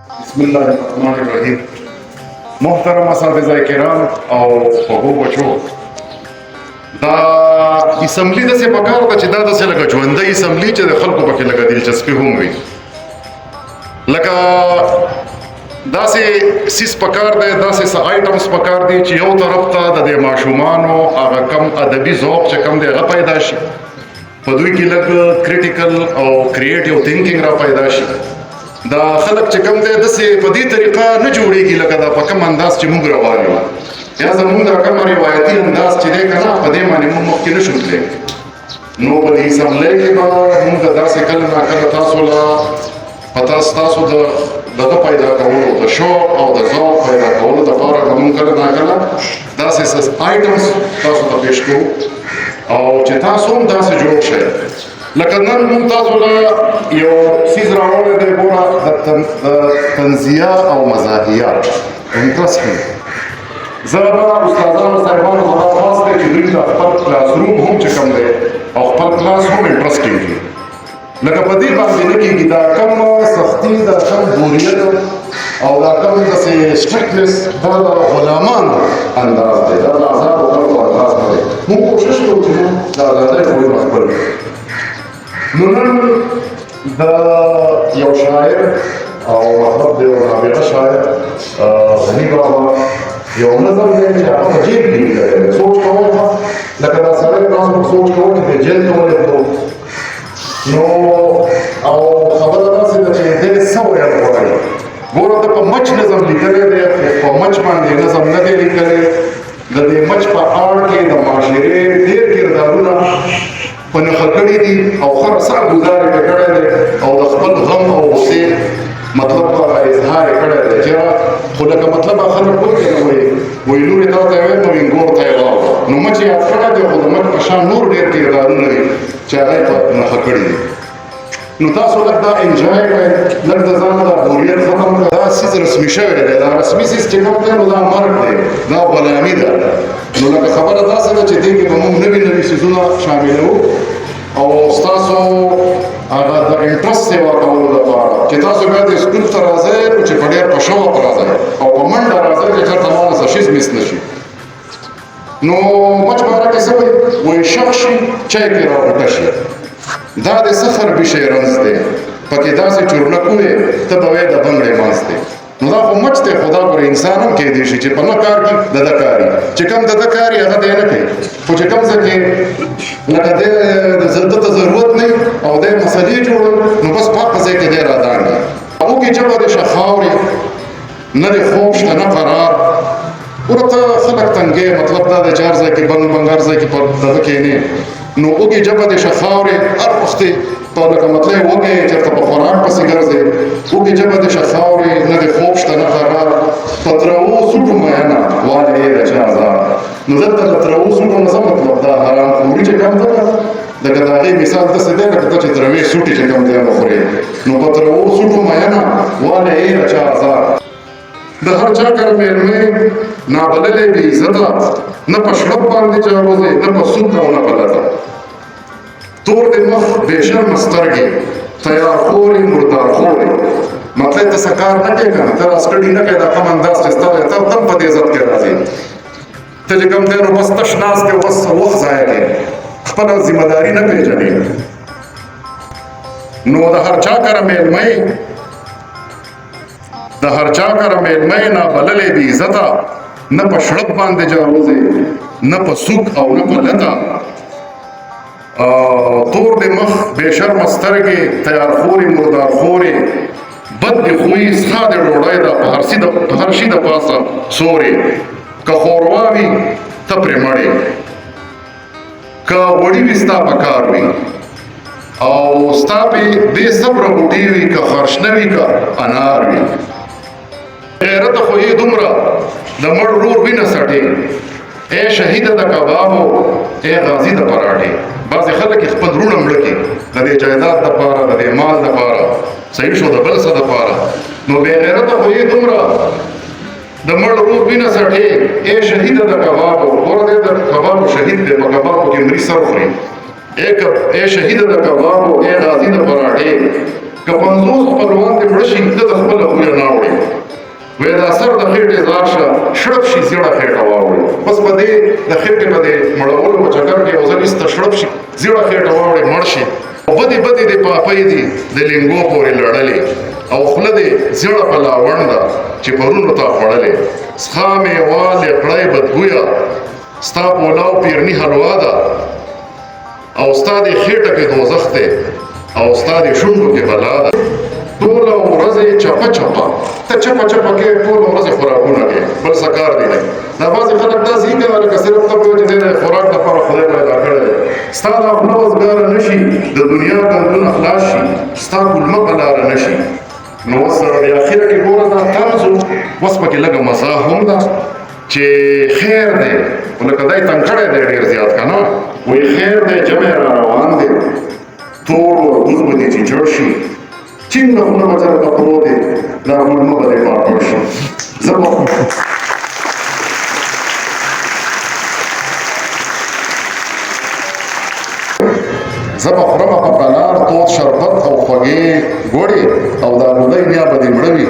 بسم الله الرحمن الرحیم. محترم اساتذه کرام او خوږو بچو، دا اسمبلی داسې پکار ده چې دا داسې لکه ژوندۍ اسمبلی چې د خلکو پکې لکه دلچسپي هم وي، لکه داسې سیس پکار دی، داسې څه آیټمز پکار دي چې یو طرف ته د دې ماشومانو هغه کم ادبي ذوق چې کم دی هغه پیدا شي، په دوی کې لږ کریټیکل او کریټیو تھینکینګ را پیدا شي. دا خلک چې کم دی داسې په دې طریقه نه جوړېږي لکه دا په کم انداز چې موږ روان یو، یا زموږ دا کوم روایتي انداز چې دی که نه په دې باندې موږ مخکې نه شو تللی. نو په دې اسمبلۍ کې به موږ داسې کله ناکله تاسو له ستاسو د دغه پیدا کولو د شوق او د ذوق پیدا کولو دپاره به موږ کله ناکله داسې آیټمز تاسو ته پیش کوو او چې تاسو هم داسې جوړ شئ. لکه نن موږ تاسو له یو څیز راوړی دی، ګوره د تنزیه او مزاحیه انټرسټینګ. زه به استادانو صاحبانو زما خاص دی چې دوی ته خپل کلاس روم هم چې کوم دی او خپل کلاس هم انټرسټینګ وي. لکه په دې باندې نه کېږي دا کم سختي، دا کم بوریت او دا کم داسې سټرکټنس، دا د غلامانو انداز دی، دا د آزادو خلکو انداز نه دی. موږ کوشش کوو چې موږ د ازادۍ خویونه خپل کړو. نو نن د یو شاعر او مطلب د یو نابغه شاعر غني بابا یو نظم دی چې هغه په جیل کې لیکلی دی. سوچ کوم لکه دا سړی تاسو سوچ کوئ چې د جیل ته ولېږدو، نو او خبره داسې ده چې دی څه ویل غواړي. ګوره ده په مچ نظم لیکلی دی، په مچ باندې نظم نه دی لیکلی. د دې مچ په اړ کې د معاشرې ډېر کردارونه په نښه کړي دي او ښه رسا ګزار یې کړی دی او د خپل غم او غصې مطلب اظهار یې کړی دی چې خو لکه مطلب خلک وایي که نه وایي لورې تا ته یې ویل نو انګور ته یې واوړه. نو مچ یې یاد کړی دی، خو د مچ په شان نور ډېر کردارونه دي چې هغه یې په نښه کړي دي. نو تاسو لږ دا انجوای کړئ، لږ د ځان دا بوریت ختم کړئ. دا څیز رسمي شوی دی، دا رسمي څیز چې کوم دی نو دا مرګ دی، دا غلامي ده. نو لکه خبره داسې ده چې دې کې به موږ نوي نوي څیزونه شاملوو او ستاسو هغه د انټرست سیوا کولو لپاره چې تاسو بیا د سکول ته راځئ نو چې په ډېر په شوق راځئ او په منډه راځئ چې چېرته مانه څه شیز مس نه شي. نو مچ باره کې څه وایي شخ شي چای کې راغوټه شي، دا د څه خربي شی رنځ دی، پکې داسې چورلک وې ته به وایې د بنګړې منځ دی. نو دا خو مچ دی، خو دا ګوره انسان هم کیدی شي چې په نه کار کې د ده کار وي، چې کوم د ده کار وي هغه دی نه کوي، خو چې کوم ځای کې لکه دی ده ته ضرورت نه او دی مسلې جوړوي نو بس په هغه ځای کې دی رادانډي. هغوکې ژبه د شه خاورې نه دی خوب شته نه قرار. ګوره ته خلک تنګې مطلب دا دی چې هر ځای کې بنګ بنګ هر ځای کې په دغه کښېنې، نو وږې ژبه د شه خاورې هر وخت په لکه مطلب وږې چېرته په خوراک پسې ګرځې، وږې ژبه د شه خاورې نه د خوب شته نه قرار. په ترهو سوټو میینه واله یې د چا ازار. نو دلته د ترهو سوټو نه څه مطلب دا حرامخوري چې کوم ده لکه د هغې مثال داسې دی لکه ته چې تروې سوټې چې کوم دی به خورې. نو په ترهو سوټو میینه واله یې د چا ازار. د هر چا کره مېلمې نابللې بې عزته، نه په شړپ باندې جاروزې نه په سود او نه په لټه. تور د مخ بې شرمه سترګې تیار خورې مردار خورې. مطلب ته څه کار نه کوې که نه، ته راسکډي نه کوې دا کم انداز چې ستا دی ته هم په دې عزت کې راځې. ته چې کوم دی نو بس تش ناست کې بس وخت ضایع کوې، خپله ذمهداري نه پېژنې. نو د هر چا کره مېلمه نه بللې بې عزته، نه په شړپ باندې جاروزې نه په سوک او نه په لته. تور د مخ بې شرمه سترګې تیار خورې مردار خورې. بد د خوی ستا د ډوډۍ ده په هر شي د پاسه سورې. که ښوروا وي ته پرې مړې، که وړي وي ستا په کار وي او ستا پې بې صبره بوټي وي، که خرش نه وي که انار وي. غیرته خو یې دومره د مړ ورور وینه څټې. ای شهیده د کبابو ای غازي د پراټې. بعضې خلک یې خپل وروڼه مړه کړي د دې جایداد دپاره د دې مال دپاره، صحیح شو د بل څه دپاره. نو بې غیرته خو یې دومره د مړ ورور وینه څټې. ای شهیده د کبابو، ګوره دی د کبابو شهید دی، په کبابو کې مري سر خوري. ای شهیده د کبابو ای غازي د پراټې. که 50 خپلوان دې مړه شي ته د خپله خویه نه وړې. وی دا سر د خېټې ځار شه شړپ شي زیړه خېټه واوړي بس په دې د خېټې په دې مړولو په چکر کې یو ځل ایسته شړپ شي زیړه خېټه واوړي مړ شي بدې بدې د پاپۍ دي د لینګو پورې لړلې او خوله دې زیړه په لاونډه چې پرونو تا خوړلې څښا میوه لکړی بدبویه ستا پولاو پیرني حلوا ده او ستا دې خېټه کې دوزخ دی او ستا دې شونډو کې بلا ده ټوله ورځ یې چپه چپه ته چپه چپه کې ټوله ورځ یې خوراکونه کې بل څه کار دی نه دا بعضې خلک داسې یې کوي لکه صرف ته پوهې چې دی د خوراک لپاره خدای پیدا کړی دی ستا دا خوله وزګاره نه شي د دنیا کندونه خلاص شي ستا کولمه په لاره نه شي نو اوس د اخره کې ګوره دا طنز و اوس پکې لږه مزاح هم ده چې خیر دی لکه دی تنګ کړی دی ډېر زیات که نه وایي خیر دی جمع را روان دی تور وربوز به دې چې جوړ شي چین د خوله به چېرته پروت دی دا کولمه به دې پاکړ شي زه به خورمه په پلار تود شربت او خوږې ګوړې او دا ډوډۍ بیا به دې مړه وي